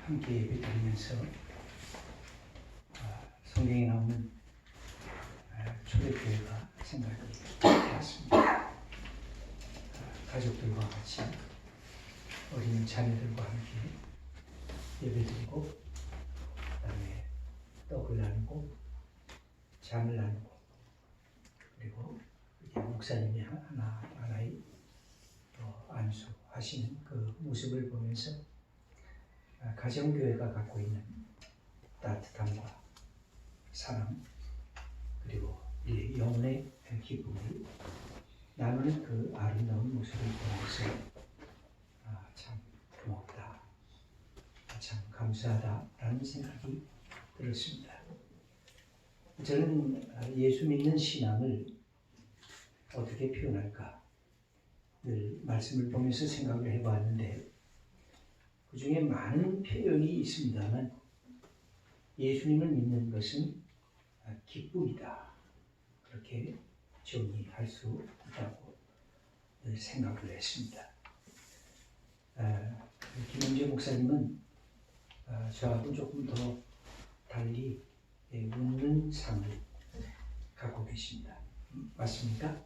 함께 예배드리면서 성경에 나오는 초대교회가 생각이 났습니다. 가족들과 같이 어린 자녀들과 함께 예배드리고 그다음에 떡을 나누고 잠을 나누고 그리고 이렇게 목사님이 하나하나의 안수하시는 그 모습을 보면서 가정교회가 갖고 있는 따뜻함과 사랑 그리고 이 영혼의 기쁨을 나누는 그 아름다운 모습을 보면서 참 고맙다, 참 감사하다라는 생각이 들었습니다. 저는 예수 믿는 신앙을 어떻게 표현할까 늘 말씀을 보면서 생각을 해봤는데 그 중에 많은 표현이 있습니다만 예수님을 믿는 것은 기쁨이다. 그렇게 정의할 수 있다고 늘 생각을 했습니다. 김영재 목사님은 저하고 조금 더 달리 웃는 삶을 갖고 계십니다. 맞습니까?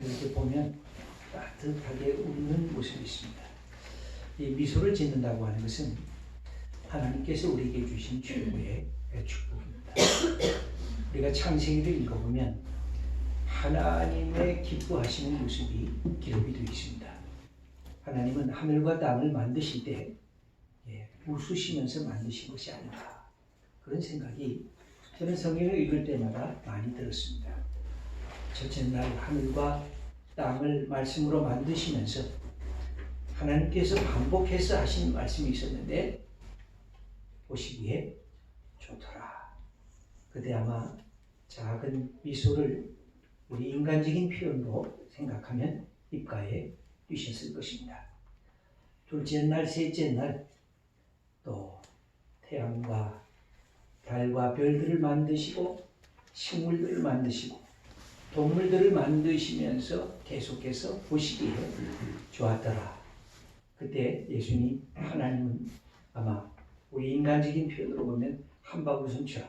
이렇게 보면 따뜻하게 웃는 모습이 있습니다. 이 미소를 짓는다고 하는 것은 하나님께서 우리에게 주신 최고의 축복입니다. 우리가 창세기를 읽어보면 하나님의 기뻐하시는 모습이 기록이 되어 있습니다. 하나님은 하늘과 땅을 만드실 때 웃으시면서 만드신 것이 아닌가 그런 생각이 저는 성경을 읽을 때마다 많이 들었습니다. 첫째 날 하늘과 땅을 말씀으로 만드시면서 하나님께서 반복해서 하신 말씀이 있었는데 보시기에 좋더라. 그때 아마 작은 미소를 우리 인간적인 표현으로 생각하면 입가에 뛰셨을 것입니다. 둘째 날, 셋째 날 또 태양과 달과 별들을 만드시고 식물들을 만드시고 동물들을 만드시면서 계속해서 보시기에 좋았더라. 그때 예수님 하나님은 아마 우리 인간적인 표현으로 보면 한바구음처럼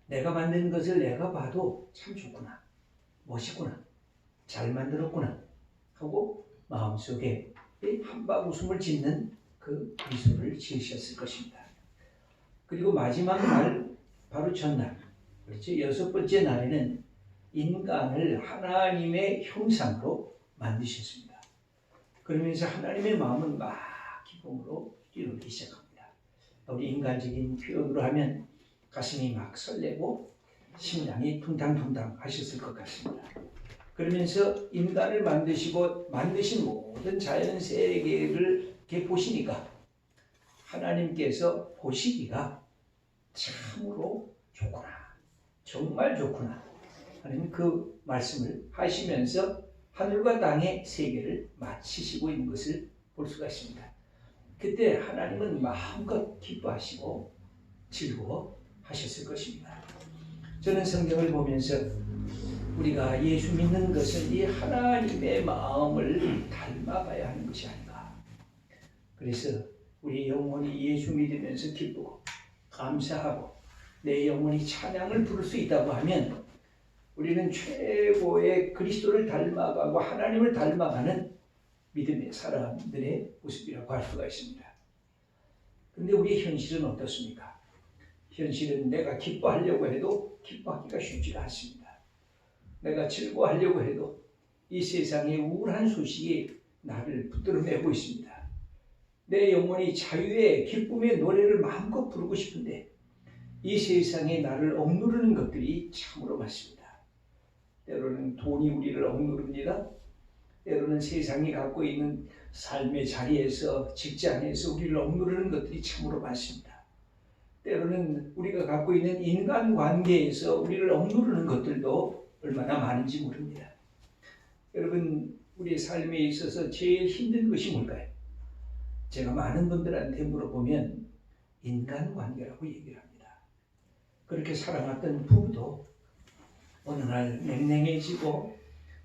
내가 만든 것을 내가 봐도 참 좋구나, 멋있구나, 잘 만들었구나 하고 마음속에 한바구음을 짓는 그 미소를 지으셨을 것입니다. 그리고 마지막 날 바로 전날 그렇죠? 여섯 번째 날에는 인간을 하나님의 형상으로 만드셨습니다. 그러면서 하나님의 마음은 막 기쁨으로 뛰어오르기 시작합니다. 우리 인간적인 표현으로 하면 가슴이 막 설레고 심장이 퉁탕퉁탕 하셨을 것 같습니다. 그러면서 인간을 만드시고 만드신 모든 자연 세계를 이렇게 보시니까 하나님께서 보시기가 참으로 좋구나, 정말 좋구나 하는 그 말씀을 하시면서 하늘과 땅의 세계를 마치시고 있는 것을 볼 수가 있습니다. 그때 하나님은 마음껏 기뻐하시고 즐거워하셨을 것입니다. 저는 성경을 보면서 우리가 예수 믿는 것은 이 하나님의 마음을 닮아가야 하는 것이 아닌가. 그래서 우리 영혼이 예수 믿으면서 기쁘고 감사하고 내 영혼이 찬양을 부를 수 있다고 하면 우리는 최고의 그리스도를 닮아가고 하나님을 닮아가는 믿음의 사람들의 모습이라고 할 수가 있습니다. 그런데 우리의 현실은 어떻습니까? 현실은 내가 기뻐하려고 해도 기뻐하기가 쉽지가 않습니다. 내가 즐거워하려고 해도 이 세상의 우울한 소식이 나를 붙들어매고 있습니다. 내 영혼이 자유의 기쁨의 노래를 마음껏 부르고 싶은데 이 세상에 나를 억누르는 것들이 참으로 많습니다. 때로는 돈이 우리를 억누릅니다. 때로는 세상이 갖고 있는 삶의 자리에서 직장에서 우리를 억누르는 것들이 참으로 많습니다. 때로는 우리가 갖고 있는 인간관계에서 우리를 억누르는 것들도 얼마나 많은지 모릅니다. 여러분 우리의 삶에 있어서 제일 힘든 것이 뭘까요? 제가 많은 분들한테 물어보면 인간관계라고 얘기를 합니다. 그렇게 살아왔던 부부도 어느 날 냉랭해지고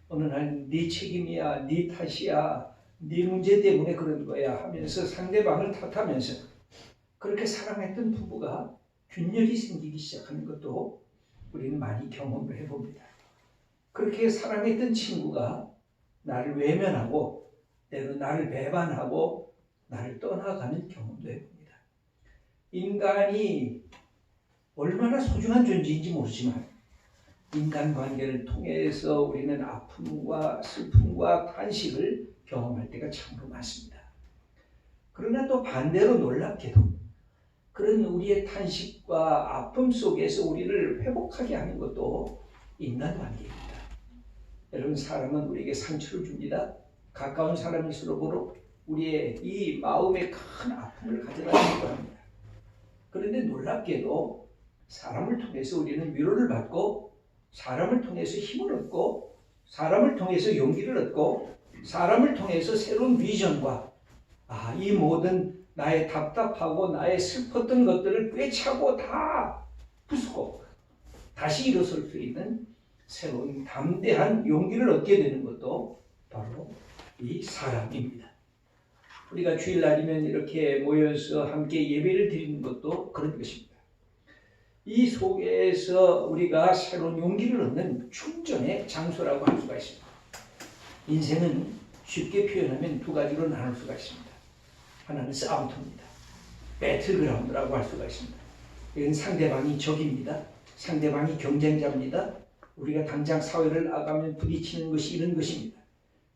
어느 날 네 책임이야, 네 탓이야, 네 문제 때문에 그런 거야 하면서 상대방을 탓하면서 그렇게 사랑했던 부부가 균열이 생기기 시작하는 것도 우리는 많이 경험을 해봅니다. 그렇게 사랑했던 친구가 나를 외면하고 때로 나를 배반하고 나를 떠나가는 경험도 해봅니다. 인간이 얼마나 소중한 존재인지 모르지만 인간관계를 통해서 우리는 아픔과 슬픔과 탄식을 경험할 때가 참으로 많습니다. 그러나 또 반대로 놀랍게도 그런 우리의 탄식과 아픔 속에서 우리를 회복하게 하는 것도 인간관계입니다. 여러분, 사람은 우리에게 상처를 줍니다. 가까운 사람일수록 우리의 이 마음에 큰 아픔을 가져다 주기도 합니다. 그런데 놀랍게도 사람을 통해서 우리는 위로를 받고 사람을 통해서 힘을 얻고 사람을 통해서 용기를 얻고 사람을 통해서 새로운 비전과 이 모든 나의 답답하고 나의 슬펐던 것들을 꿰차고 다 부수고 다시 일어설 수 있는 새로운 담대한 용기를 얻게 되는 것도 바로 이 사람입니다. 우리가 주일날이면 이렇게 모여서 함께 예배를 드리는 것도 그런 것입니다. 이 속에서 우리가 새로운 용기를 얻는 충전의 장소라고 할 수가 있습니다. 인생은 쉽게 표현하면 두 가지로 나눌 수가 있습니다. 하나는 싸움터입니다. 배틀그라운드라고 할 수가 있습니다. 이건 상대방이 적입니다. 상대방이 경쟁자입니다. 우리가 당장 사회를 나가면 부딪히는 것이 이런 것입니다.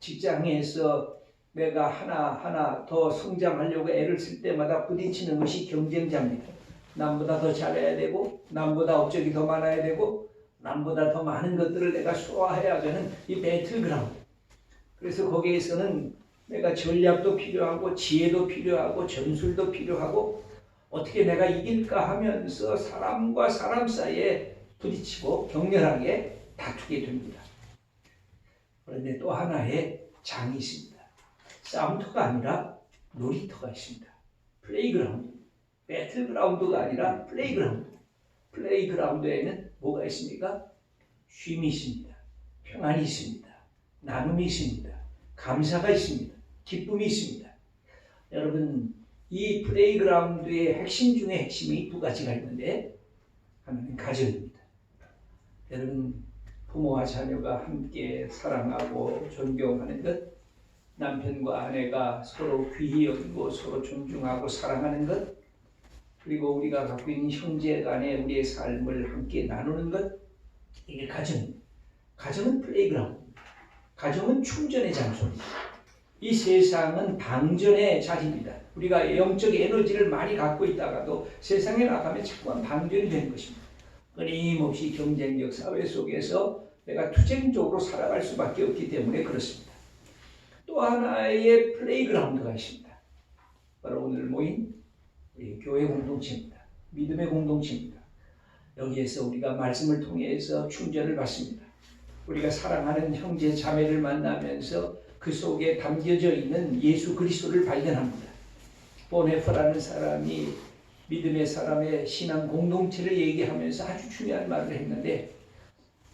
직장에서 내가 하나 더 성장하려고 애를 쓸 때마다 부딪히는 것이 경쟁자입니다. 남보다 더 잘해야 되고 남보다 업적이 더 많아야 되고 남보다 더 많은 것들을 내가 소화해야 되는 이 배틀그라운드. 그래서 거기에서는 내가 전략도 필요하고 지혜도 필요하고 전술도 필요하고 어떻게 내가 이길까 하면서 사람과 사람 사이에 부딪히고 격렬하게 다투게 됩니다. 그런데 또 하나의 장이 있습니다. 싸움터가 아니라 놀이터가 있습니다. 플레이그라운드. 배틀그라운드가 아니라 플레이그라운드. 플레이그라운드에는 뭐가 있습니까? 쉼이 있습니다. 평안이 있습니다. 나눔이 있습니다. 감사가 있습니다. 기쁨이 있습니다. 여러분, 이 플레이그라운드의 핵심 중에 핵심이 두 가지가 있는데 하나는 가정입니다. 여러분, 부모와 자녀가 함께 사랑하고 존경하는 것, 남편과 아내가 서로 귀히 여기고 서로 존중하고 사랑하는 것, 그리고 우리가 갖고 있는 형제 간의 우리의 삶을 함께 나누는 것, 이게 가정입니다. 가정은 플레이그라운드, 가정은 충전의 장소입니다. 이 세상은 방전의 자리입니다. 우리가 영적 에너지를 많이 갖고 있다가도 세상에 나가면 자꾸만 방전이 되는 것입니다. 끊임없이 경쟁적 사회 속에서 내가 투쟁적으로 살아갈 수밖에 없기 때문에 그렇습니다. 또 하나의 플레이그라운드가 있습니다. 바로 오늘 모인 우리 교회 공동체입니다. 믿음의 공동체입니다. 여기에서 우리가 말씀을 통해서 충전을 받습니다. 우리가 사랑하는 형제 자매를 만나면서 그 속에 담겨져 있는 예수 그리스도를 발견합니다. 보네퍼라는 사람이 믿음의 사람의 신앙 공동체를 얘기하면서 아주 중요한 말을 했는데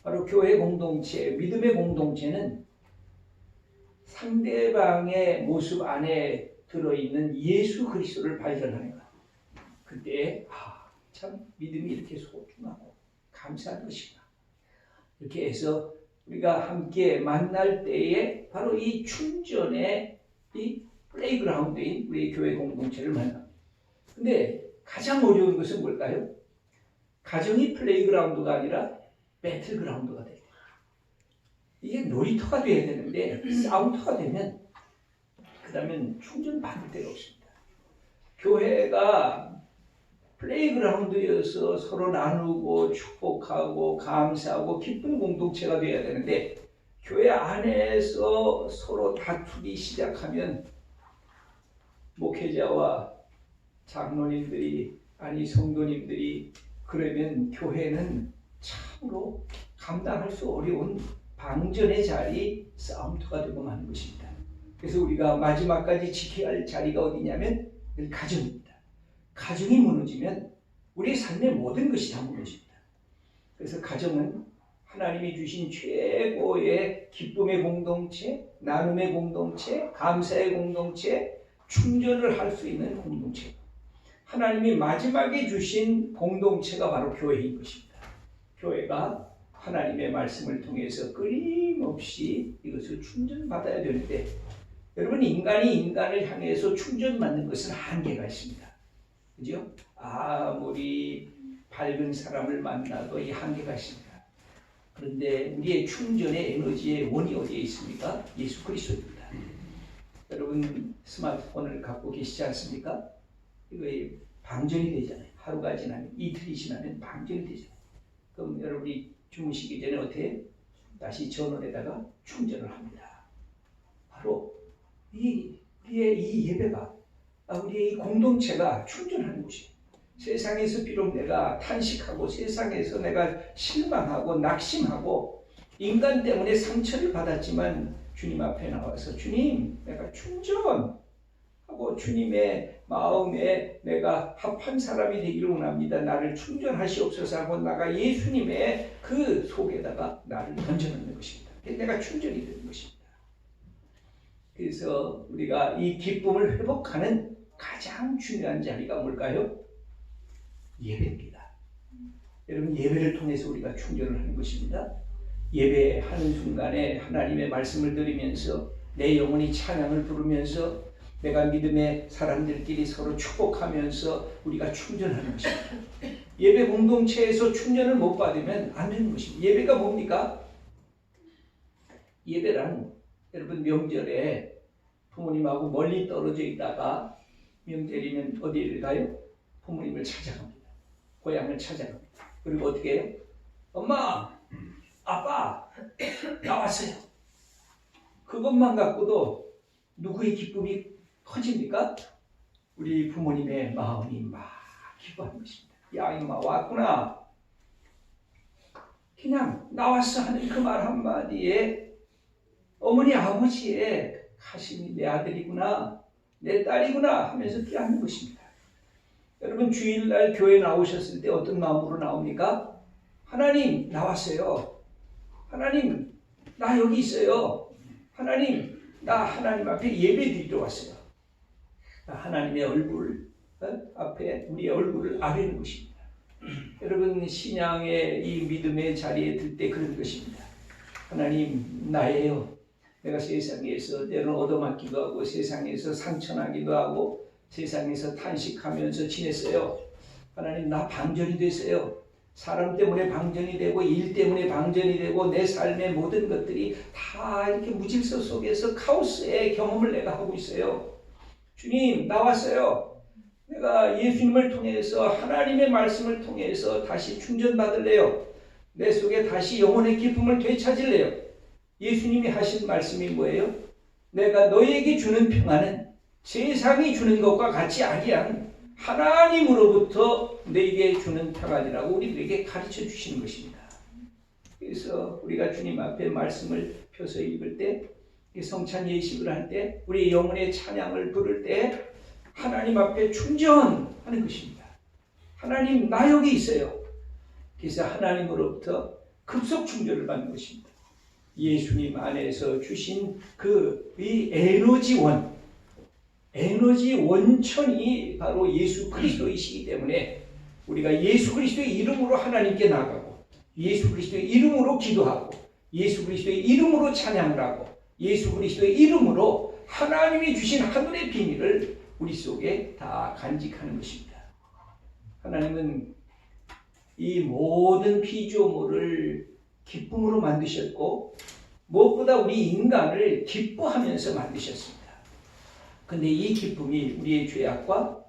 바로 교회 공동체, 믿음의 공동체는 상대방의 모습 안에 들어있는 예수 그리스도를 발견하는 것. 그때 참 믿음이 이렇게 소중하고 감사한 것이구나. 이렇게 해서 우리가 함께 만날 때에 바로 이 충전의 이 플레이그라운드인 우리 교회 공동체를 만납니다. 근데 가장 어려운 것은 뭘까요? 가정이 플레이그라운드가 아니라 배틀그라운드가 돼요. 이게 놀이터가 돼야 되는데 싸움터가 되면 그 다음엔 충전받을 데가 없습니다. 교회가 플레이그라운드여서 서로 나누고 축복하고 감사하고 기쁜 공동체가 돼야 되는데 교회 안에서 서로 다투기 시작하면 목회자와 장로님들이 아니 성도님들이 그러면 교회는 참으로 감당할 수 어려운 방전의 자리, 싸움터가 되고 마는 것입니다. 그래서 우리가 마지막까지 지켜야 할 자리가 어디냐면 가정입니다. 가정이 무너지면 우리 삶의 모든 것이 다 무너집니다. 그래서 가정은 하나님이 주신 최고의 기쁨의 공동체, 나눔의 공동체, 감사의 공동체, 충전을 할 수 있는 공동체. 하나님이 마지막에 주신 공동체가 바로 교회인 것입니다. 교회가 하나님의 말씀을 통해서 끊임없이 이것을 충전받아야 되는데, 여러분, 인간이 인간을 향해서 충전받는 것은 한계가 있습니다. 그죠? 아무리 밝은 사람을 만나도 이 한계가 있습니다. 그런데 우리의 충전의 에너지의 원이 어디에 있습니까? 예수 그리스도입니다. 여러분, 스마트폰을 갖고 계시지 않습니까? 이거 방전이 되잖아요. 하루가 지나면, 이틀이 지나면 방전이 되잖아요. 그럼 여러분이 주무시기 전에 어떻게 다시 전원에다가 충전을 합니다. 바로 우리의 이 예배가, 우리의 이 공동체가 충전하는 곳이에요. 세상에서 비록 내가 탄식하고, 세상에서 내가 실망하고 낙심하고 인간 때문에 상처를 받았지만, 주님 앞에 나와서 주님, 내가 충전하고 주님의 마음에 내가 합한 사람이 되기를 원합니다. 나를 충전하시옵소서 하고 나가 예수님의 그 속에다가 나를 던져놓는 것입니다. 내가 충전이 되는 것입니다. 그래서 우리가 이 기쁨을 회복하는 가장 중요한 자리가 뭘까요? 예배입니다. 여러분, 예배를 통해서 우리가 충전을 하는 것입니다. 예배하는 순간에 하나님의 말씀을 들으면서 내 영혼이 찬양을 부르면서 내가 믿음의 사람들끼리 서로 축복하면서 우리가 충전하는 것입니다. 예배 공동체에서 충전을 못 받으면 안 되는 것입니다. 예배가 뭡니까? 예배란, 여러분, 명절에 부모님하고 멀리 떨어져 있다가 명절이면 어디를 가요? 부모님을 찾아갑니다. 고향을 찾아갑니다. 그리고 어떻게 해요? 엄마, 아빠, 나왔어요. 그것만 갖고도 누구의 기쁨이 커집니까? 우리 부모님의 마음이 막 기뻐하는 것입니다. 야, 임마 왔구나. 그냥 나왔어 하는 그 말 한마디에 어머니 아버지의 가슴이 내 아들이구나, 내 딸이구나 하면서 피하는 것입니다. 여러분, 주일날 교회 나오셨을 때 어떤 마음으로 나옵니까? 하나님, 나왔어요. 하나님, 나 여기 있어요. 하나님, 나 하나님 앞에 예배드리러 왔어요. 하나님의 얼굴 앞에 우리의 얼굴을 아뢰는 것입니다. 여러분, 신앙의 이 믿음의 자리에 들 때 그런 것입니다. 하나님, 나예요. 내가 세상에서 때로는 얻어맞기도 하고, 세상에서 상처나기도 하고, 세상에서 탄식하면서 지냈어요. 하나님, 나 방전이 됐어요. 사람 때문에 방전이 되고, 일 때문에 방전이 되고, 내 삶의 모든 것들이 다 이렇게 무질서 속에서 카오스의 경험을 내가 하고 있어요. 주님, 나왔어요. 내가 예수님을 통해서, 하나님의 말씀을 통해서 다시 충전받을래요. 내 속에 다시 영혼의 기쁨을 되찾을래요. 예수님이 하신 말씀이 뭐예요? 내가 너에게 주는 평안은 세상이 주는 것과 같이 아니한 하나님으로부터 너에게 주는 평안이라고 우리들에게 가르쳐 주시는 것입니다. 그래서 우리가 주님 앞에 말씀을 펴서 읽을 때, 성찬 예식을 할 때, 우리 영혼의 찬양을 부를 때 하나님 앞에 충전하는 것입니다. 하나님, 나 여기 있어요. 그래서 하나님으로부터 급속 충전을 받는 것입니다. 예수님 안에서 주신 이 에너지 원천이 바로 예수 그리스도이시기 때문에 우리가 예수 그리스도의 이름으로 하나님께 나가고, 예수 그리스도의 이름으로 기도하고, 예수 그리스도의 이름으로 찬양을 하고, 예수 그리스도의 이름으로 하나님이 주신 하늘의 비밀을 우리 속에 다 간직하는 것입니다. 하나님은 이 모든 피조물을 기쁨으로 만드셨고, 무엇보다 우리 인간을 기뻐하면서 만드셨습니다. 그런데 이 기쁨이 우리의 죄악과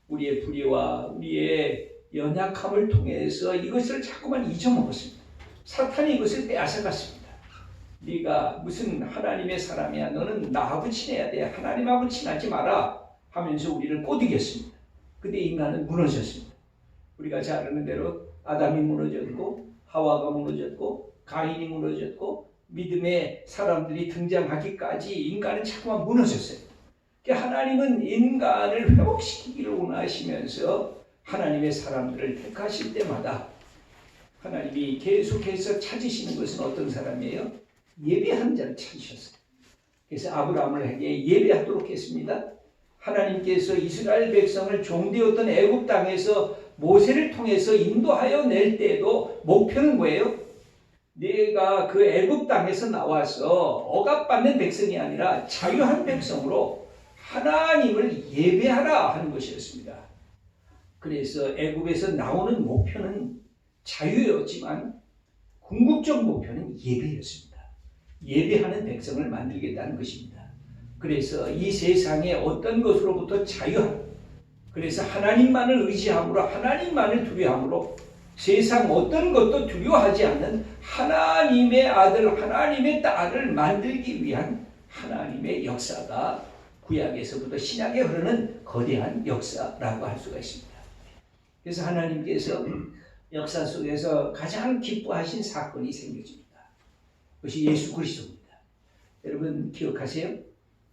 우리의 불의와 우리의 연약함을 통해서 이것을 자꾸만 잊어먹었습니다. 사탄이 이것을 빼앗아갔습니다. 네가 무슨 하나님의 사람이야, 너는 나하고 친해야 돼, 하나님하고 친하지 마라 하면서 우리를 꼬드겼습니다. 그런데 인간은 무너졌습니다. 우리가 잘 아는 대로 아담이 무너졌고, 하와가 무너졌고, 가인이 무너졌고, 믿음의 사람들이 등장하기까지 인간은 자꾸만 무너졌어요. 하나님은 인간을 회복시키기를 원하시면서 하나님의 사람들을 택하실 때마다 하나님이 계속해서 찾으시는 것은 어떤 사람이에요? 예배하는 자를 찾으셨어요. 그래서 아브라함에게 예배하도록 했습니다. 하나님께서 이스라엘 백성을 종되었던 애굽 땅에서 모세를 통해서 인도하여 낼 때에도 목표는 뭐예요? 내가 그 애굽 땅에서 나와서 억압받는 백성이 아니라 자유한 백성으로 하나님을 예배하라 하는 것이었습니다. 그래서 애굽에서 나오는 목표는 자유였지만 궁극적 목표는 예배였습니다. 예배하는 백성을 만들겠다는 것입니다. 그래서 이 세상에 어떤 것으로부터 자유한, 그래서 하나님만을 의지함으로 하나님만을 두려워함으로 세상 어떤 것도 두려워하지 않는 하나님의 아들, 하나님의 딸을 만들기 위한 하나님의 역사가 구약에서부터 신약에 흐르는 거대한 역사라고 할 수가 있습니다. 그래서 하나님께서 역사 속에서 가장 기뻐하신 사건이 생겨집니다. 그것이 예수 그리스도입니다. 여러분 기억하세요?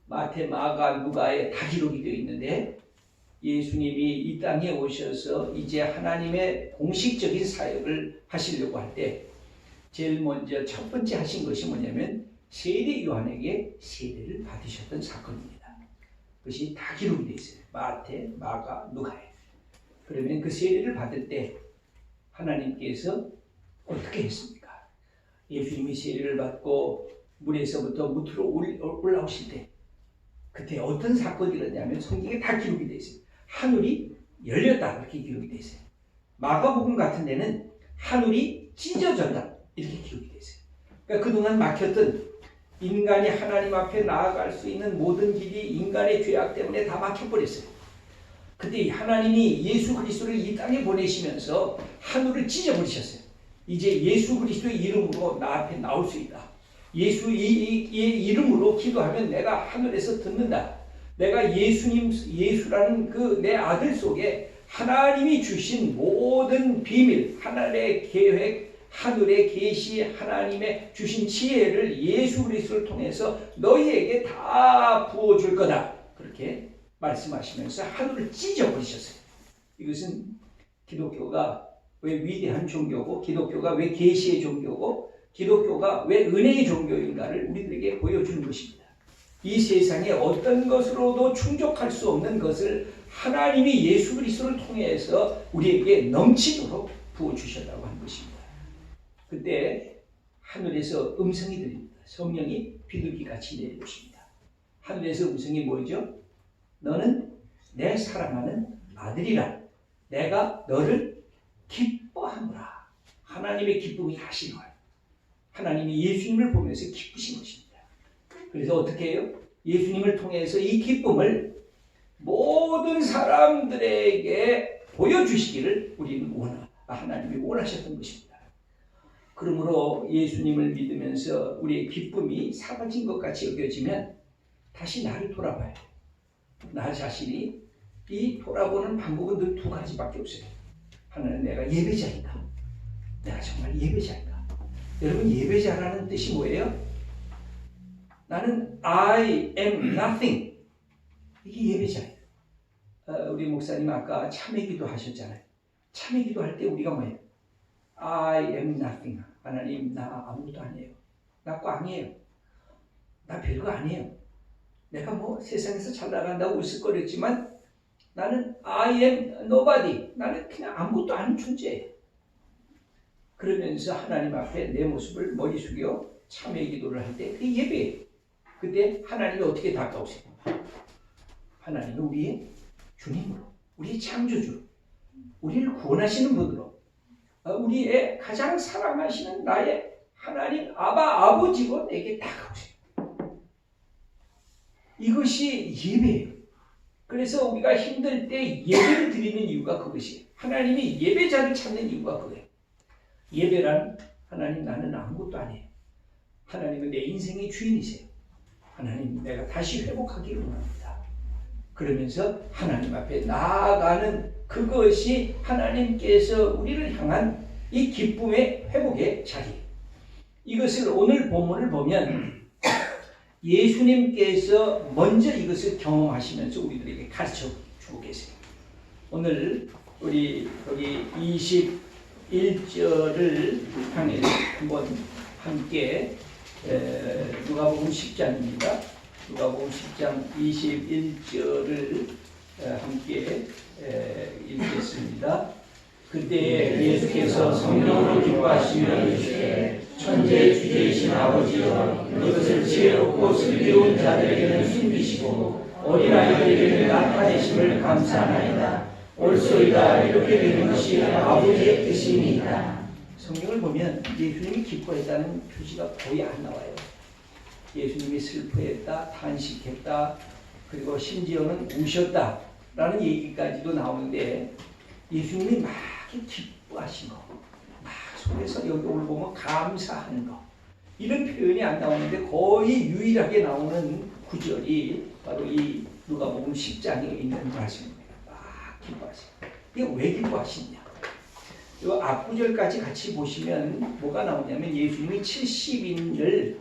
마태, 마가, 누가에 다 기록이 되어 있는데 예수님이 이 땅에 오셔서 이제 하나님의 공식적인 사역을 하시려고 할 때 제일 먼저 첫 번째 하신 것이 뭐냐면 세례 요한에게 세례를 받으셨던 사건입니다. 그것이 다 기록이 되어 있어요. 마태, 마가, 누가에. 그러면 그 세례를 받을 때 하나님께서 어떻게 했습니까? 예수님이 세례를 받고 물에서부터 무트로 올라오실 때 그때 어떤 사건이 일어나냐면 성경에 다 기록이 되어 있어요. 하늘이 열렸다 이렇게 기록이 되어 있어요. 마가복음 같은 데는 하늘이 찢어졌다 이렇게 기록이 되어 있어요. 그러니까 그동안 막혔던 인간이 하나님 앞에 나아갈 수 있는 모든 길이 인간의 죄악 때문에 다 막혀버렸어요. 그때 하나님이 예수 그리스도를 이 땅에 보내시면서 하늘을 찢어버리셨어요. 이제 예수 그리스도의 이름으로 나 앞에 나올 수 있다. 예수의 이름으로 기도하면 내가 하늘에서 듣는다. 내가 예수라는 그 내 아들 속에 하나님이 주신 모든 비밀, 하늘의 계획, 하늘의 계시, 하나님의 주신 지혜를 예수 그리스도를 통해서 너희에게 다 부어줄 거다. 그렇게 말씀하시면서 하늘을 찢어버리셨어요. 이것은 기독교가 왜 위대한 종교고, 기독교가 왜 계시의 종교고, 기독교가 왜 은혜의 종교인가를 우리들에게 보여주는 것입니다. 이 세상에 어떤 것으로도 충족할 수 없는 것을 하나님이 예수 그리스도를 통해서 우리에게 넘치도록 부어주셨다고 하는 것입니다. 그때 하늘에서 음성이 들립니다. 성령이 비둘기같이 내려오십니다. 하늘에서 음성이 뭐죠? 너는 내 사랑하는 아들이라. 내가 너를 기뻐하노라. 하나님의 기쁨이 다시 나와요. 하나님이 예수님을 보면서 기쁘신 것입니다. 그래서 어떻게 해요? 예수님을 통해서 이 기쁨을 모든 사람들에게 보여주시기를 우리는 하나님이 원하셨던 것입니다. 그러므로 예수님을 믿으면서 우리의 기쁨이 사라진 것 같이 여겨지면 다시 나를 돌아봐요. 나 자신이 이 돌아보는 방법은 늘 두 가지밖에 없어요. 하나는 내가 예배자인가? 내가 정말 예배자인가? 여러분 예배자라는 뜻이 뭐예요? 나는 I am nothing. 이게 예배자예요. 우리 목사님 아까 참회기도 하셨잖아요. 참회기도 할 때 우리가 뭐예요? I am nothing. 하나님 나 아무것도 아니에요. 나 꽝이에요. 나 별거 아니에요. 내가 뭐 세상에서 잘 나간다고 웃을거렸지만 나는 I am nobody. 나는 그냥 아무것도 아닌 존재예요. 그러면서 하나님 앞에 내 모습을 머리 숙여 참회 기도를 할 때 그게 예배예요. 그때 하나님이 어떻게 다가오세요? 하나님은 우리의 주님으로, 우리의 창조주로, 우리를 구원하시는 분으로, 우리의 가장 사랑하시는 나의 하나님 아버지로 내게 다가오세요. 이것이 예배예요. 그래서 우리가 힘들 때 예배를 드리는 이유가 그것이에요. 하나님이 예배자를 찾는 이유가 그거예요. 예배란 하나님 나는 아무것도 아니에요. 하나님은 내 인생의 주인이세요. 하나님 내가 다시 회복하기를 원합니다. 그러면서 하나님 앞에 나아가는 그것이 하나님께서 우리를 향한 이 기쁨의 회복의 자리. 이것을 오늘 본문을 보면 예수님께서 먼저 이것을 경험하시면서 우리들에게 가르쳐 주고 계세요. 오늘 우리 여기 21절을 향해 한번 함께 누가복음 10장입니다. 누가복음 10장 21절을 함께 읽겠습니다. 그때 예수께서 성령으로 기뻐하시며 이르시되 천지의 주제이신 아버지여 이것을 지혜롭고 슬기로운 자들에게는 숨기시고 어린아이들에게는 나타내심을 감사하나이다. 옳소이다. 이렇게 되는 것이 아버지의 뜻입니다. 성경을 보면 예수님이 기뻐했다는 표시가 거의 안 나와요. 예수님이 슬퍼했다, 탄식했다, 그리고 심지어는 우셨다 라는 얘기까지도 나오는데 예수님이 막 기뻐하신 거, 막 속에서 여기 오늘 보면 감사하는 거, 이런 표현이 안 나오는데 거의 유일하게 나오는 구절이 바로 이 누가복음 10장에 있는 말씀입니다. 막 기뻐하시고. 이게 왜 기뻐하시냐? 이 앞구절까지 같이 보시면 뭐가 나오냐면 예수님이 70인을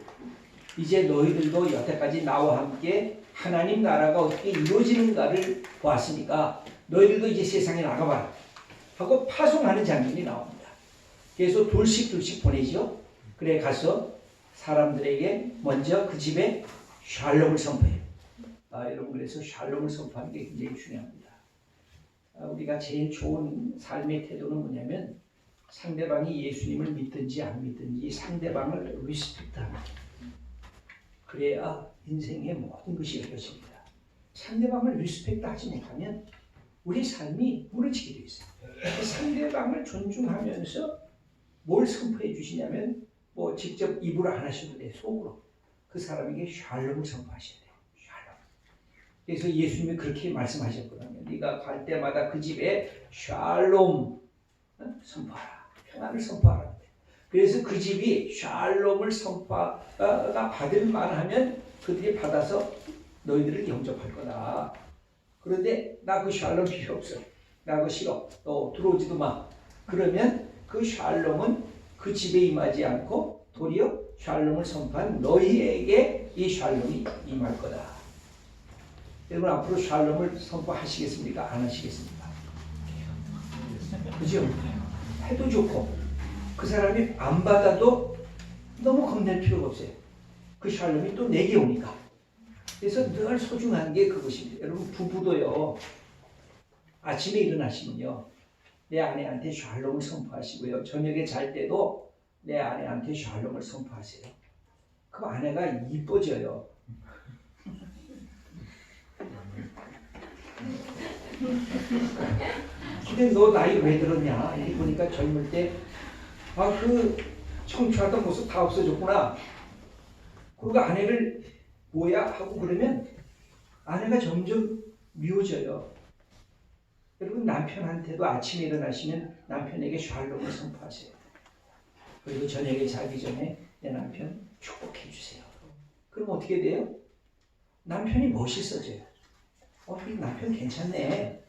이제 너희들도 여태까지 나와 함께 하나님 나라가 어떻게 이루어지는가를 보았으니까 너희들도 이제 세상에 나가봐라 하고 파송하는 장면이 나옵니다. 그래서 둘씩 보내죠. 그래 가서 사람들에게 먼저 그 집에 샬롬을 선포해요. 여러분, 그래서 샬롬을 선포하는 게 굉장히 중요합니다. 우리가 제일 좋은 삶의 태도는 뭐냐면 상대방이 예수님을 믿든지 안 믿든지 상대방을 리스펙트하는 거예요. 그래야 인생의 모든 것이 이루어집니다. 상대방을 리스펙트하지 못하면 우리 삶이 무너지게 되어 있어요. 상대방을 존중하면서 뭘 선포해 주시냐면 뭐 직접 입으로 안 하셔도 돼요. 속으로 그 사람에게 샬롬을 선포하셔야 돼요. 샬롬. 그래서 예수님이 그렇게 말씀하셨거든요. 네가 갈 때마다 그 집에 샬롬 선포하라. 평안을 선포하라. 그래서 그 집이 샬롬을 선포가 받을 만하면 그들이 받아서 너희들을 영접할 거다. 그런데 나 그 샬롬 필요 없어. 나 그거 싫어. 너 들어오지도 마. 그러면 그 샬롬은 그 집에 임하지 않고 도리어 샬롬을 선포한 너희에게 이 샬롬이 임할 거다. 여러분, 앞으로 샬롬을 선포하시겠습니까? 안 하시겠습니까? 그죠? 해도 좋고 그 사람이 안 받아도 너무 겁낼 필요가 없어요. 그 샬롬이 또 내게 오니까. 그래서 늘 소중한 게 그것입니다. 여러분, 부부도요. 아침에 일어나시면요. 내 아내한테 샬롬을 선포하시고요. 저녁에 잘 때도 내 아내한테 샬롬을 선포하세요. 그럼 아내가 이뻐져요. 근데 너 나이 왜 들었냐? 이렇게 보니까 젊을 때 그 청초하던 모습 다 없어졌구나. 그리고 아내를 뭐야? 하고 그러면 아내가 점점 미워져요. 여러분, 남편한테도 아침에 일어나시면 남편에게 샬롬을 선포하세요. 그리고 저녁에 자기 전에 내 남편 축복해 주세요. 그럼 어떻게 돼요? 남편이 멋있어져요. 우리 남편 괜찮네.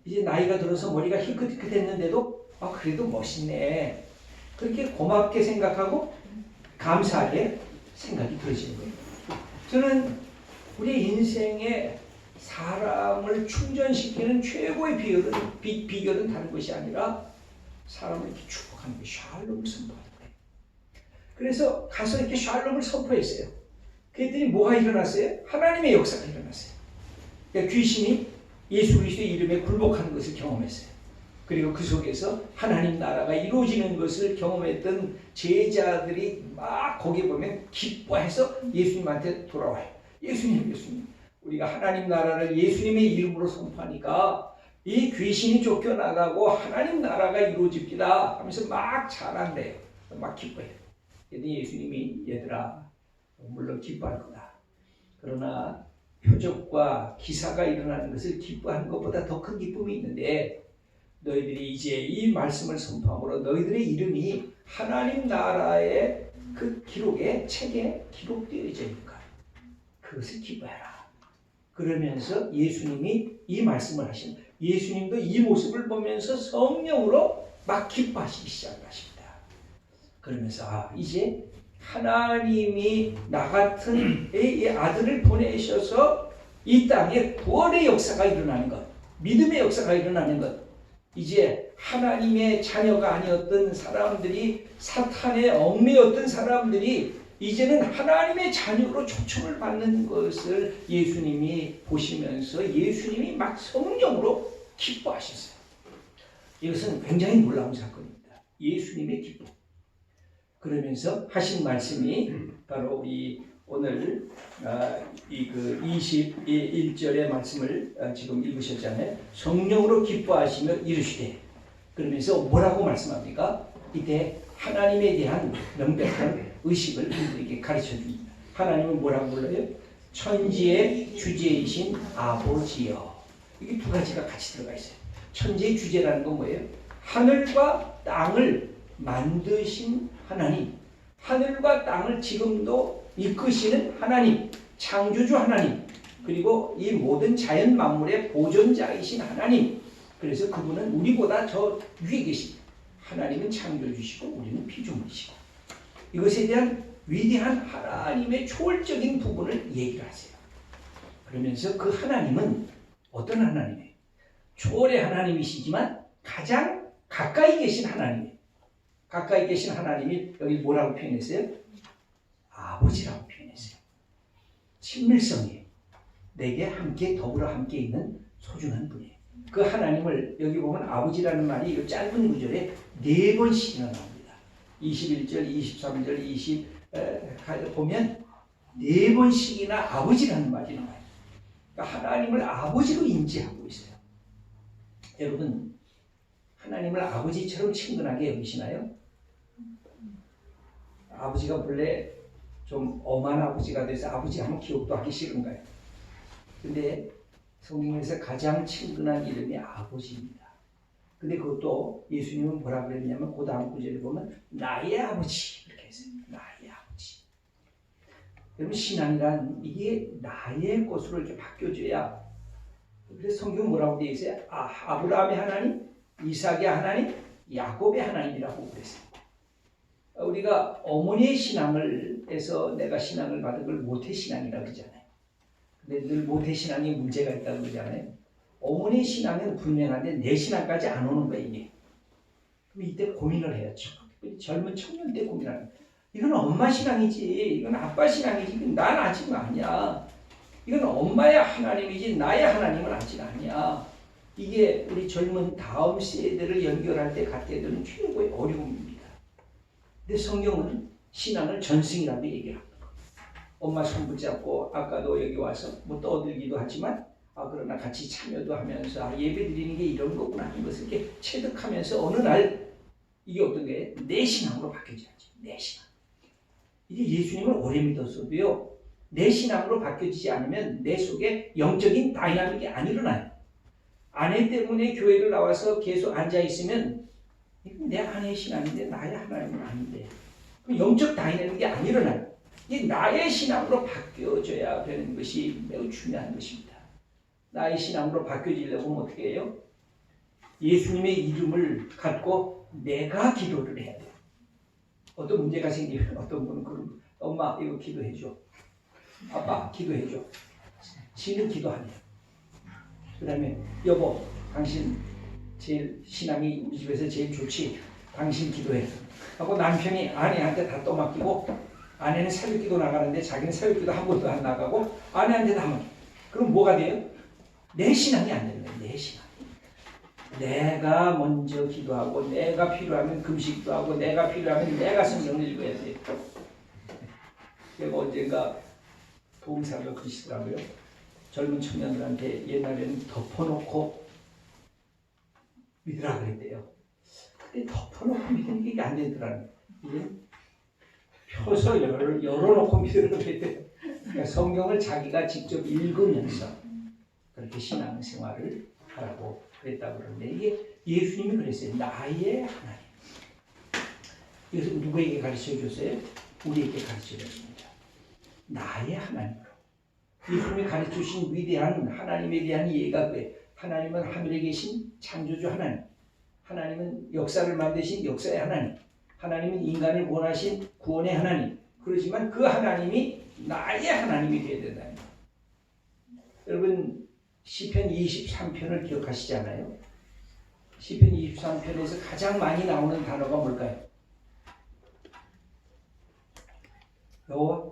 이제 나이가 들어서 머리가 희끗희끗했는데도 그래도 멋있네. 그렇게 고맙게 생각하고 감사하게 생각이 들어지는 거예요. 저는 우리 인생에 사람을 충전시키는 최고의 비결은 다른 것이 아니라 사람을 이렇게 축복하는 거예요. 샬롬을 선포하는 거예요. 그래서 가서 이렇게 샬롬을 선포했어요. 그랬더니 뭐가 일어났어요? 하나님의 역사가 일어났어요. 그러니까 귀신이 예수 그리스도의 이름에 굴복하는 것을 경험했어요. 그리고 그 속에서 하나님 나라가 이루어지는 것을 경험했던 제자들이 막 거기 보면 기뻐해서 예수님한테 돌아와요. 예수님, 우리가 하나님 나라를 예수님의 이름으로 선포하니까 이 귀신이 쫓겨나가고 하나님 나라가 이루어집니다 하면서 막 자랑돼요. 막 기뻐해요. 그랬더니 예수님이 얘들아, 물론 기뻐할 거다. 그러나 표적과 기사가 일어나는 것을 기뻐하는 것보다 더 큰 기쁨이 있는데 너희들이 이제 이 말씀을 선포함으로 너희들의 이름이 하나님 나라의 그 기록에 책에 기록되어지니까 그것을 기뻐해라. 그러면서 예수님이 이 말씀을 하신 예수님도 이 모습을 보면서 성령으로 막 기뻐하시기 시작하십니다. 그러면서 이제 하나님이 나 같은 이 아들을 보내셔서 이 땅에 구원의 역사가 일어나는 것, 믿음의 역사가 일어나는 것, 이제 하나님의 자녀가 아니었던 사람들이, 사탄의 얽매였던 사람들이 이제는 하나님의 자녀로 초청을 받는 것을 예수님이 보시면서 예수님이 막 성령으로 기뻐하셨어요. 이것은 굉장히 놀라운 사건입니다. 예수님의 기쁨. 그러면서 하신 말씀이 바로 이 오늘 그 21절의 말씀을 지금 읽으셨잖아요. 성령으로 기뻐하시며 이르시되, 그러면서 뭐라고 말씀합니까? 이때 하나님에 대한 명백한 의식을 우리에게 가르쳐 줍니다. 하나님은 뭐라고 불러요? 천지의 주제이신 아버지여. 이게 두 가지가 같이 들어가 있어요. 천지의 주제라는 건 뭐예요? 하늘과 땅을 만드신 하나님, 하늘과 땅을 지금도 이끄시는 하나님, 창조주 하나님, 그리고 이 모든 자연 만물의 보존자이신 하나님. 그래서 그분은 우리보다 저 위에 계십니다. 하나님은 창조주시고 우리는 피조물이시고, 이것에 대한 위대한 하나님의 초월적인 부분을 얘기를 하세요. 그러면서 그 하나님은 어떤 하나님이에요? 초월의 하나님이시지만 가장 가까이 계신 하나님이에요. 가까이 계신 하나님이 여기 뭐라고 표현했어요? 아버지라고 표현했어요. 친밀성이에요. 내게 함께 더불어 함께 있는 소중한 분이에요. 그 하나님을 여기 보면 아버지라는 말이 이 짧은 구절에 4번씩이나 나옵니다. 21절, 23절, 20 보면 4번씩이나 아버지라는 말이 나와요. 그러니까 하나님을 아버지로 인지하고 있어요. 여러분, 하나님을 아버지처럼 친근하게 여기시나요? 아버지가 본래 좀 엄한 아버지가 돼서 아버지 하면 기억도 하기 싫은가요? 근데 성경에서 가장 친근한 이름이 아버지입니다. 근데 그것도 예수님은 뭐라 그랬냐면 그 다음 구절에 보면 나의 아버지 이렇게 했어요. 나의 아버지. 여러분, 신앙이란 이게 나의 것으로 이렇게 바뀌어져야. 그래서 성경 뭐라고 되어 있어요? 아브라함의 하나님, 이삭의 하나님, 야곱의 하나님이라고 그랬어요. 우리가 어머니의 신앙을 해서 내가 신앙을 받은 걸 모태신앙이라고 그러잖아요. 근데 늘 모태신앙에 문제가 있다고 그러잖아요. 어머니의 신앙은 분명한데 내 신앙까지 안 오는 거예요, 이게. 그럼 이때 고민을 해요. 젊은 청년 때 고민하는 거예요. 이건 엄마 신앙이지, 이건 아빠 신앙이지, 난 아직 아니야. 이건 엄마의 하나님이지 나의 하나님은 아직 아니야. 이게 우리 젊은 다음 세대를 연결할 때 갖게 되는 최고의 어려움입니다. 근데 성경은 신앙을 전승이라고 얘기를 합니다. 엄마 손 붙잡고 아까도 여기 와서 뭐 떠들기도 하지만 그러나 같이 참여도 하면서 예배 드리는 게 이런 거구나 하는 것을 이렇게 체득하면서 어느 날 이게 어떤 게 내 신앙으로 바뀌어져야지. 내 신앙. 이게 예수님을 오래 믿었어도요, 내 신앙으로 바뀌어지지 않으면 내 속에 영적인 다이나믹이 안 일어나요. 아내 때문에 교회를 나와서 계속 앉아있으면 내 아내의 신앙인데 나의 하나님은 아닌데 영적 다이나믹이 안 일어나요. 이게 나의 신앙으로 바뀌어져야 되는 것이 매우 중요한 것입니다. 나의 신앙으로 바뀌어지려고 하면 어떻게 해요? 예수님의 이름을 갖고 내가 기도를 해야 돼요. 어떤 문제가 생기면 어떤 분은 그럼 엄마 이거 기도해줘, 아빠 기도해줘, 지는 기도하네요. 그 다음에 여보 당신 제일 신앙이 우리 집에서 제일 좋지, 당신 기도해 하고 남편이 아내한테 다 떠맡기고, 아내는 새벽기도 나가는데 자기는 새벽기도 한 번도 안 나가고 아내한테 다 맡겨. 그럼 뭐가 돼요? 내 신앙이 안 되는 거예요. 내 신앙. 내가 먼저 기도하고, 내가 필요하면 금식도 하고, 내가 필요하면 내가 성경을 읽어야 돼요. 제가 언젠가 도움사가 그러시더라고요. 젊은 청년들한테 옛날에는 덮어놓고 믿으라 그랬대요. 근데 덮어놓고 믿는 게 안 되더라고요. 이제 펴서 열어놓고 믿으라 그랬대요. 그러니까 성경을 자기가 직접 읽으면서 그렇게 신앙생활을 하라고 그랬다고 그러는데, 이게 예수님이 그랬어요. 나의 하나님. 그래서 누구에게 가르쳐 줬어요? 우리에게 가르쳐 줬습니다. 나의 하나님으로. 예수님이 가르쳐 주신 위대한 하나님에 대한 이해가 그래. 하나님은 하늘에 계신 창조주 하나님, 하나님은 역사를 만드신 역사의 하나님, 하나님은 인간을 구원하신 구원의 하나님. 그렇지만 그 하나님이 나의 하나님이 되어야 된다는 거예요. 여러분, 시편 23편을 기억하시잖아요. 시편 23편에서 가장 많이 나오는 단어가 뭘까요? 여호와?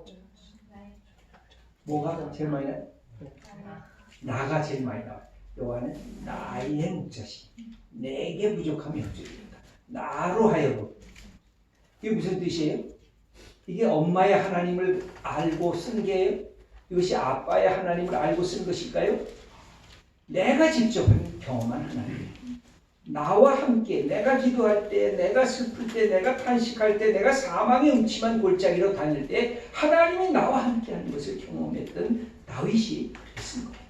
뭐가 제일 많이 나요? 나가 제일 많이 나와요. 여호와는 나의 목자시, 내게 부족함이 없으리로다. 나로 하여금. 이게 무슨 뜻이에요? 이게 엄마의 하나님을 알고 쓴 게예요? 이것이 아빠의 하나님을 알고 쓴 것일까요? 내가 직접 경험한 하나님. 나와 함께 내가 기도할 때, 내가 슬플 때, 내가 탄식할 때, 내가 사망의 음침한 골짜기로 다닐 때 하나님이 나와 함께하는 것을 경험했던 다윗이 그랬은 거예요.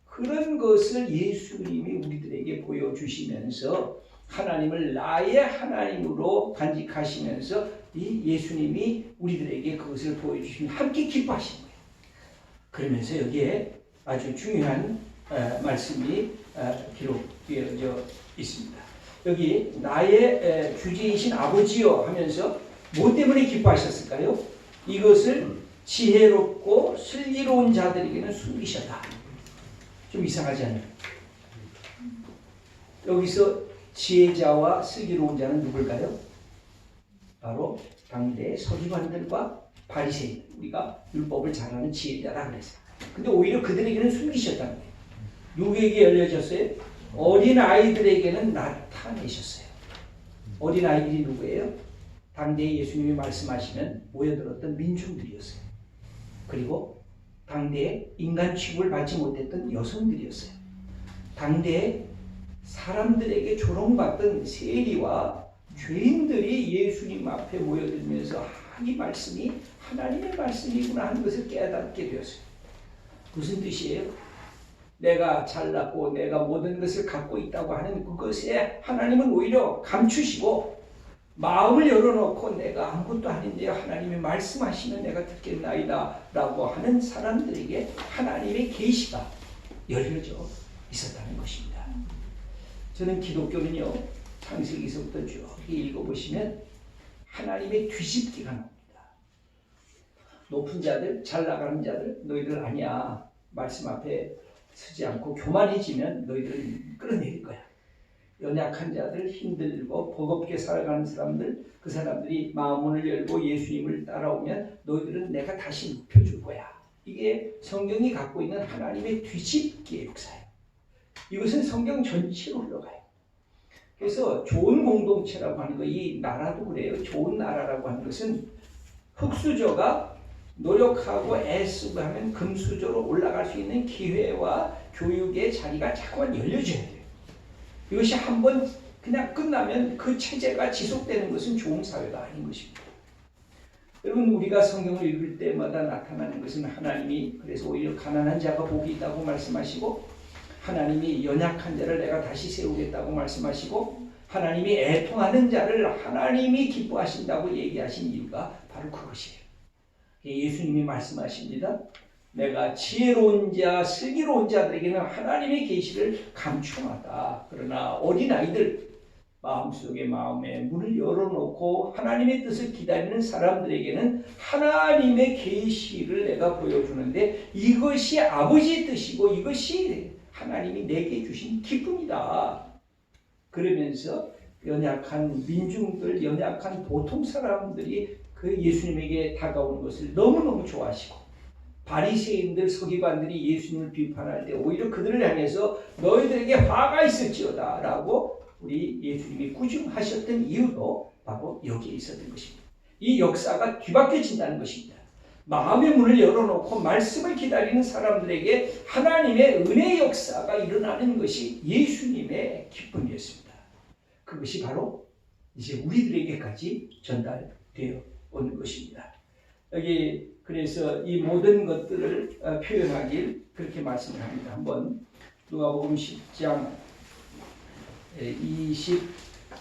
그런 것을 예수님이 우리들에게 보여주시면서 하나님을 나의 하나님으로 간직하시면서 이 예수님이 우리들에게 그것을 보여주시면 함께 기뻐하신 거예요. 그러면서 여기에 아주 중요한 말씀이 기록되어져 있습니다. 여기 나의 주제이신 아버지여 하면서 뭐 때문에 기뻐하셨을까요? 이것을 지혜롭고 슬기로운 자들에게는 숨기셨다. 좀 이상하지 않나요? 여기서 지혜자와 슬기로운 자는 누굴까요? 바로 당대의 서기관들과 바리새인, 우리가 율법을 잘 아는 지혜자라 그랬어요. 근데 오히려 그들에게는 숨기셨다는 거예요. 누구에게 열려졌어요? 어린 아이들에게는 나타내셨어요. 어린 아이들이 누구예요? 당대에 예수님이 말씀하시면 모여들었던 민중들이었어요. 그리고 당대에 인간 취급을 받지 못했던 여성들이었어요. 당대에 사람들에게 조롱받던 세리와 죄인들이 예수님 앞에 모여들면서 이 말씀이 하나님의 말씀이구나 하는 것을 깨닫게 되었어요. 무슨 뜻이에요? 내가 잘났고 내가 모든 것을 갖고 있다고 하는 그것에 하나님은 오히려 감추시고 마음을 열어놓고 내가 아무것도 아닌데 하나님이 말씀하시면 내가 듣겠나이다 라고 하는 사람들에게 하나님의 계시가 열려져 있었다는 것입니다. 저는 기독교는요, 창세기서부터 쭉 읽어보시면 하나님의 뒤집기가 나옵니다. 높은 자들, 잘 나가는 자들, 너희들 아니야. 말씀 앞에 서지 않고 교만해지면 너희들을 끌어내릴 거야. 연약한 자들, 힘들고 버겁게 살아가는 사람들, 그 사람들이 마음문을 열고 예수님을 따라오면 너희들은 내가 다시 눕혀줄 거야. 이게 성경이 갖고 있는 하나님의 뒤집기의 역사예요. 이것은 성경 전체로 흘러가요. 그래서 좋은 공동체라고 하는 거, 이 나라도 그래요. 좋은 나라라고 하는 것은 흙수저가 노력하고 애쓰고 하면 금수저로 올라갈 수 있는 기회와 교육의 자리가 자꾸만 열려져야 돼요. 이것이 한번 그냥 끝나면 그 체제가 지속되는 것은 좋은 사회가 아닌 것입니다. 여러분, 우리가 성경을 읽을 때마다 나타나는 것은 하나님이 그래서 오히려 가난한 자가 복이 있다고 말씀하시고, 하나님이 연약한 자를 내가 다시 세우겠다고 말씀하시고, 하나님이 애통하는 자를 하나님이 기뻐하신다고 얘기하신 이유가 바로 그것이에요. 예수님이 말씀하십니다. 내가 지혜로운 자, 슬기로운 자들에게는 하나님의 계시를 감추하다. 그러나 어린아이들, 마음속에 마음에 문을 열어놓고 하나님의 뜻을 기다리는 사람들에게는 하나님의 계시를 내가 보여주는데 이것이 아버지의 뜻이고 이것이 하나님이 내게 주신 기쁨이다. 그러면서 연약한 민중들, 연약한 보통 사람들이 그 예수님에게 다가오는 것을 너무너무 좋아하시고, 바리새인들, 서기관들이 예수님을 비판할 때 오히려 그들을 향해서 너희들에게 화가 있을지어다 라고 우리 예수님이 꾸중하셨던 이유도 바로 여기에 있었던 것입니다. 이 역사가 뒤바뀌어진다는 것입니다. 마음의 문을 열어놓고 말씀을 기다리는 사람들에게 하나님의 은혜의 역사가 일어나는 것이 예수님의 기쁨이었습니다. 그것이 바로 이제 우리들에게까지 전달되어 오는 것입니다. 여기 그래서 이 모든 것들을 표현하길 그렇게 말씀을 합니다. 한번 누가복음 10장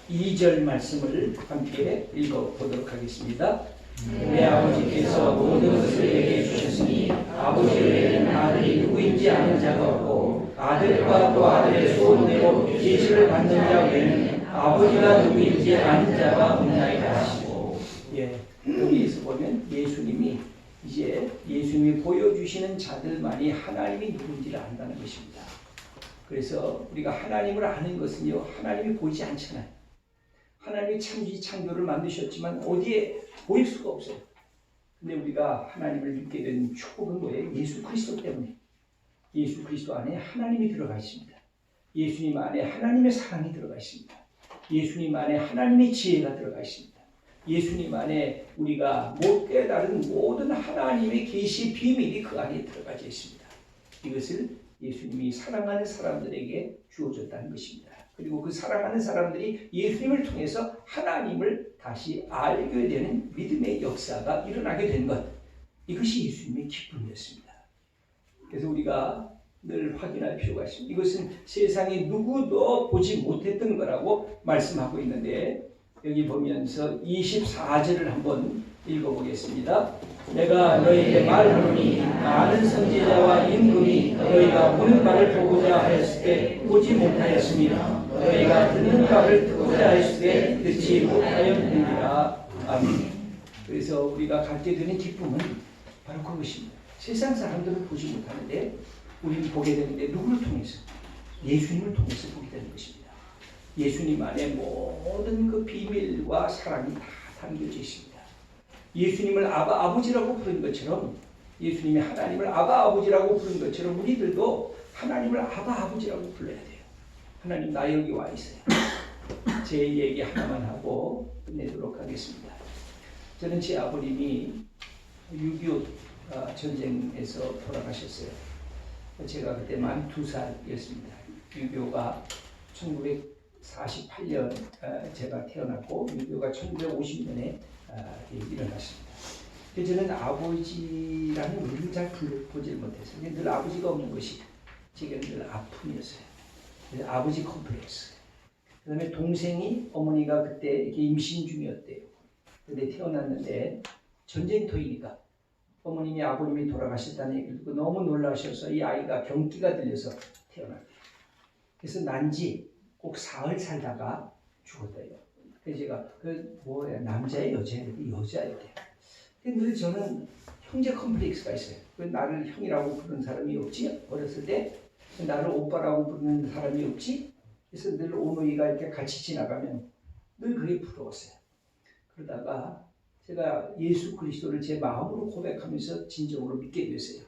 22절 말씀을 함께 읽어보도록 하겠습니다. 내 아버지께서 모든 것을 내게 주셨으니 아버지 외에는 아들이 누구인지 아는 자가 없고 아들과 또 아들의 소원대로 계시를 받는 자 외에는 아버지가 누구인지 아는 자가 없나이다 하시고, 여기에서 보면 예수님이 이제 예수님이 보여주시는 자들만이 하나님이 누군지를 안다는 것입니다. 그래서 우리가 하나님을 아는 것은요, 하나님이 보이지 않잖아요. 하나님이 창조를 만드셨지만 어디에 보일 수가 없어요. 근데 우리가 하나님을 믿게 된 축복은 뭐예요? 예수 그리스도 때문에. 예수 그리스도 안에 하나님이 들어가 있습니다. 예수님 안에 하나님의 사랑이 들어가 있습니다. 예수님 안에 하나님의 지혜가 들어가 있습니다. 예수님 안에 우리가 못 깨달은 모든 하나님의 계시 비밀이 그 안에 들어가져 있습니다. 이것을 예수님이 사랑하는 사람들에게 주어졌다는 것입니다. 그리고 그 사랑하는 사람들이 예수님을 통해서 하나님을 다시 알게 되는 믿음의 역사가 일어나게 된 것, 이것이 예수님의 기쁨이었습니다. 그래서 우리가 늘 확인할 필요가 있습니다. 이것은 세상에 누구도 보지 못했던 거라고 말씀하고 있는데, 여기 보면서 24절을 한번 읽어보겠습니다. 내가 너희에게 말하노니 많은 선지자와 임금이 너희가 보는 바를 보고자 하였을 때 보지 못하였으며 너희가 듣는 바를 듣고자 하였을 때 듣지 못하였느니라. 아멘. 그래서 우리가 갖게 되는 기쁨은 바로 그것입니다. 세상 사람들은 보지 못하는데 우리는 보게 되는데, 누구를 통해서? 예수님을 통해서 보게 되는 것입니다. 예수님 안에 모든 그 비밀과 사랑이 다 담겨져 있습니다. 예수님을 아버지라고 부른 것처럼, 예수님이 하나님을 아버지라고 부른 것처럼 우리들도 하나님을 아버지라고 불러야 돼요. 하나님, 나 여기 와 있어요. 제 얘기 하나만 하고 끝내도록 하겠습니다. 저는 제 아버님이 6.25 전쟁에서 돌아가셨어요. 제가 그때 만 2살이었습니다. 6.25가 1948년 제가 태어났고 6.25가 1950년에 일어났습니다. 저는 아버지라는 의미를 잘 보질 못했어요. 늘 아버지가 없는 것이 제게는 늘 아픔이었어요. 아버지 컴플렉스. 그 다음에 동생이, 어머니가 그때 이렇게 임신 중이었대요. 근데 태어났는데 전쟁터이니까 어머님이 아버님이 돌아가셨다는 얘기를 듣고 너무 놀라셔서 이 아이가 경기가 들려서 태어났대요. 그래서 난지 꼭 사흘 살다가 죽었대요. 그래서 제가 뭐야, 남자예요, 여자예요? 여자예요. 근데 늘 저는 형제 컴플렉스가 있어요. 나를 형이라고 부르는 사람이 없지? 어렸을 때 나를 오빠라고 부르는 사람이 없지? 그래서 늘 오누이가 이렇게 같이 지나가면 늘 그게 부러웠어요. 그러다가 제가 예수 그리스도를 제 마음으로 고백하면서 진정으로 믿게 됐어요.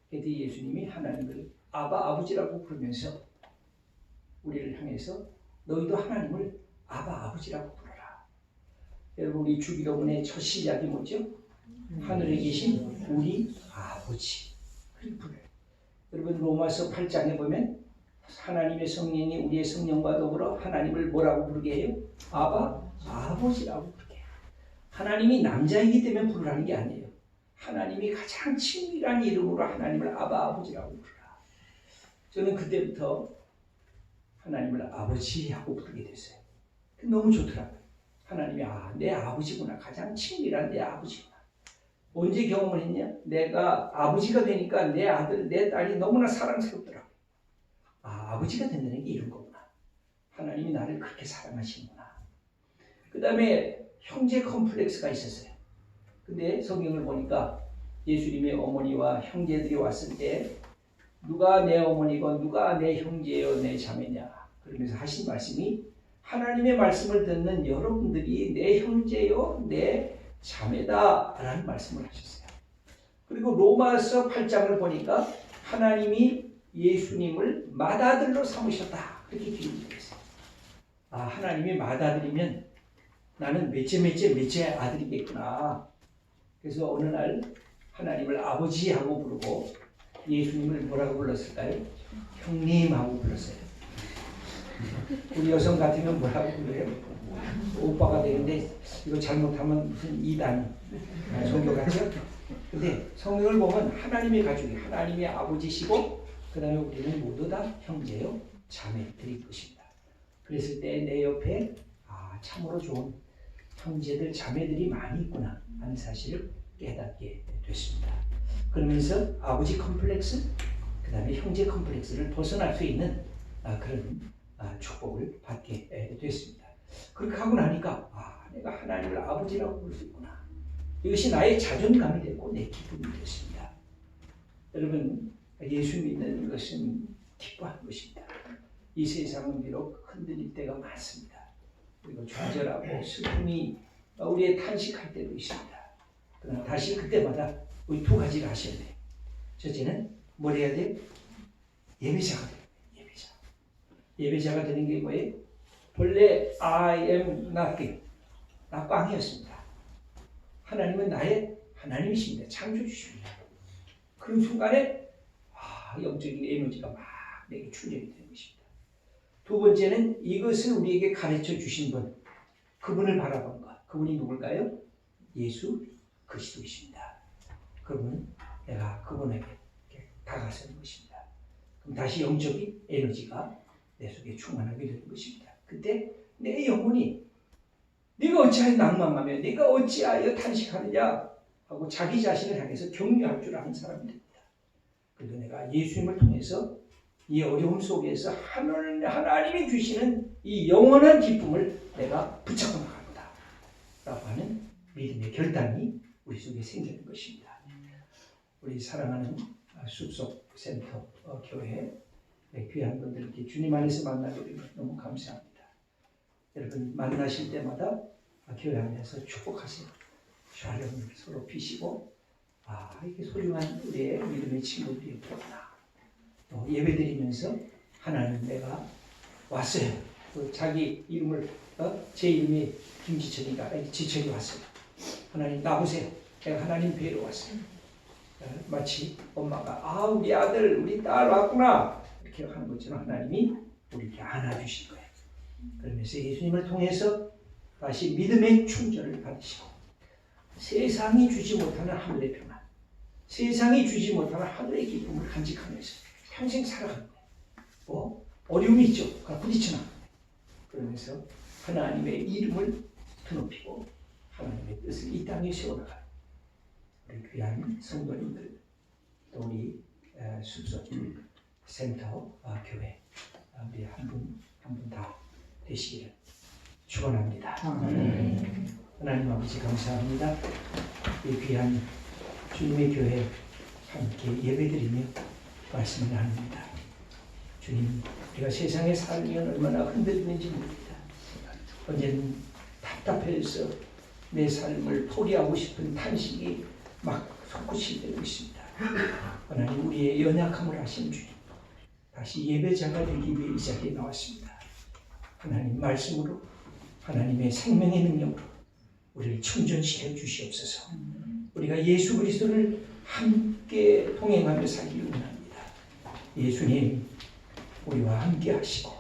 그때 예수님이 하나님을 아버지라고 부르면서 우리를 향해서 너희도 하나님을 아버지라고 불러라. 여러분, 우리 주기도문의 첫 시작이 뭐죠? 하늘에 계신 우리 아버지. 그렇게 불러요. 여러분, 로마서 8장에 보면 하나님의 성령이 우리의 성령과 더불어 하나님을 뭐라고 부르게 해요? 아버지라고 부르게 해요. 하나님이 남자이기 때문에 부르라는 게 아니에요. 하나님이 가장 친밀한 이름으로 하나님을 아버지라고 부르라. 저는 그때부터 하나님을 아버지하고 부르게 됐어요. 너무 좋더라고요. 하나님이 내 아버지구나. 가장 친밀한 내 아버지구나. 언제 경험을 했냐? 내가 아버지가 되니까 내 아들, 내 딸이 너무나 사랑스럽더라고요. 아버지가 된다는 게 이런 거구나. 하나님이 나를 그렇게 사랑하시는구나. 그 다음에 형제 컴플렉스가 있었어요. 근데 성경을 보니까 예수님의 어머니와 형제들이 왔을 때 누가 내 어머니고 누가 내 형제요 내 자매냐, 그러면서 하신 말씀이 하나님의 말씀을 듣는 여러분들이 내 형제요 내 자매다라는 말씀을 하셨어요. 그리고 로마서 8장을 보니까 하나님이 예수님을 맏아들로 삼으셨다, 그렇게 기록되어 있어요. 하나님이 맏아들이면 나는 몇째 아들이겠구나. 그래서 어느 날 하나님을 아버지하고 부르고 예수님을 뭐라고 불렀을까요? 형님하고 불렀어요. 우리 여성 같으면 뭐라고 불러요? 오빠가 되는데 이거 잘못하면 무슨 이단 종교 같죠? 근데 성경을 보면 하나님의 가족이 하나님의 아버지시고 그 다음에 우리는 모두 다 형제요 자매들이 것입니다. 그랬을 때 내 옆에 참으로 좋은 형제들 자매들이 많이 있구나 하는 사실을 깨닫게 됐습니다. 그러면서 아버지 컴플렉스, 그 다음에 형제 컴플렉스를 벗어날 수 있는 그런 축복을 받게 됐습니다. 그렇게 하고 나니까 내가 하나님을 아버지라고 부를 수 있구나. 이것이 나의 자존감이 됐고 내 기쁨이 됐습니다. 여러분, 예수 믿는 것은 기뻐하는 것입니다. 이 세상은 비록 흔들릴 때가 많습니다. 그리고 좌절하고 슬픔이 우리의 탄식할 때도 있습니다. 그러나 다시 그때마다 우리 두 가지를 하셔야 돼요. 첫째는 뭘 해야 돼요? 예배자가 돼요. 예배자가 되는 게 뭐예요? 본래 I am nothing, 나 꽝이었습니다. 하나님은 나의 하나님이십니다. 창조주십니다. 그런 순간에 영적인 에너지가 막 내게 충전이 되는 것입니다. 두 번째는 이것을 우리에게 가르쳐 주신 분, 그분을 바라본 것. 그분이 누굴까요? 예수 그리스도이십니다. 그러면 내가 그분에게 다가서는 것입니다. 그럼 다시 영적인 에너지가 내 속에 충만하게 되는 것입니다. 그때 내 영혼이 네가 어찌하여 낭망하며 네가 어찌하여 탄식하느냐 하고 자기 자신을 향해서 격려할 줄 아는 사람이 됩니다. 그래서 내가 예수님을 통해서 이 어려움 속에서 하나님이 주시는 이 영원한 기쁨을 내가 붙잡고 나간다 라고 하는 믿음의 결단이 우리 속에 생기는 것입니다. 우리 사랑하는 숲속 센터 교회 귀한 분들께 주님 안에서 만나게 되면 너무 감사합니다. 여러분 만나실 때마다 교회 안에서 축복하세요. 샬롬을 서로 비시고 이게 소중한 우리의 믿음의 친구들이 있구나. 또 예배드리면서 하나님 내가 왔어요. 자기 이름을 제 이름이 김지철이니까 지철이 왔어요. 하나님 나보세요. 내가 하나님 뵈러 왔어요. 마치 엄마가 우리 아들 우리 딸 왔구나 이렇게 하는 것처럼 하나님이 우리를 안아주실 거예요. 그러면서 예수님을 통해서 다시 믿음의 충전을 받으시고 세상이 주지 못하는 하늘의 평안, 세상이 주지 못하는 하늘의 기쁨을 간직하면서 평생 살아가는 거예요. 어려움이 있죠. 부딪히나. 그러면서 하나님의 이름을 드높이고 하나님의 뜻을 이 땅에 세워나가는 우리 귀한 성도님들, 또 우리 숲속 센터 교회 우리 한 분 한 분 다 되시기를 축원합니다. 하나님 아버지 감사합니다. 이 귀한 주님의 교회 함께 예배드리며 말씀을 나눕니다. 주님, 우리가 세상에 살면 얼마나 흔들리는지 모릅니다. 언제는 답답해서 내 삶을 포기하고 싶은 탄식이 막 솟구칠 때도 있습니다. 하나님 우리의 연약함을 아시는 주님, 다시 예배자가 되기 위해 이 자리에 나왔습니다. 하나님 말씀으로 하나님의 생명의 능력으로 우리를 충전시켜 주시옵소서. 우리가 예수 그리스도를 함께 동행하며 살기를 원합니다. 예수님 우리와 함께 하시고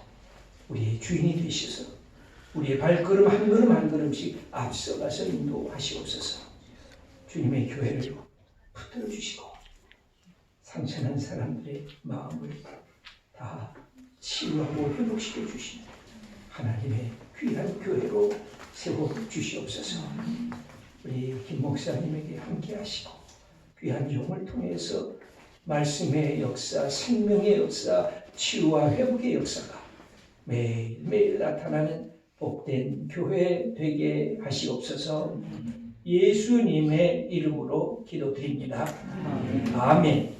우리의 주인이 되셔서 우리의 발걸음 한 걸음 한 걸음씩 앞서가서 인도하시옵소서. 주님의 교회를 붙들어 주시고 상처난 사람들의 마음을 다 치유하고 회복시켜 주시는 하나님의 귀한 교회로 세워 주시옵소서. 우리 김 목사님에게 함께 하시고 귀한 종을 통해서 말씀의 역사, 생명의 역사, 치유와 회복의 역사가 매일매일 나타나는 복된 교회 되게 하시옵소서. 예수님의 이름으로 기도드립니다. 아멘.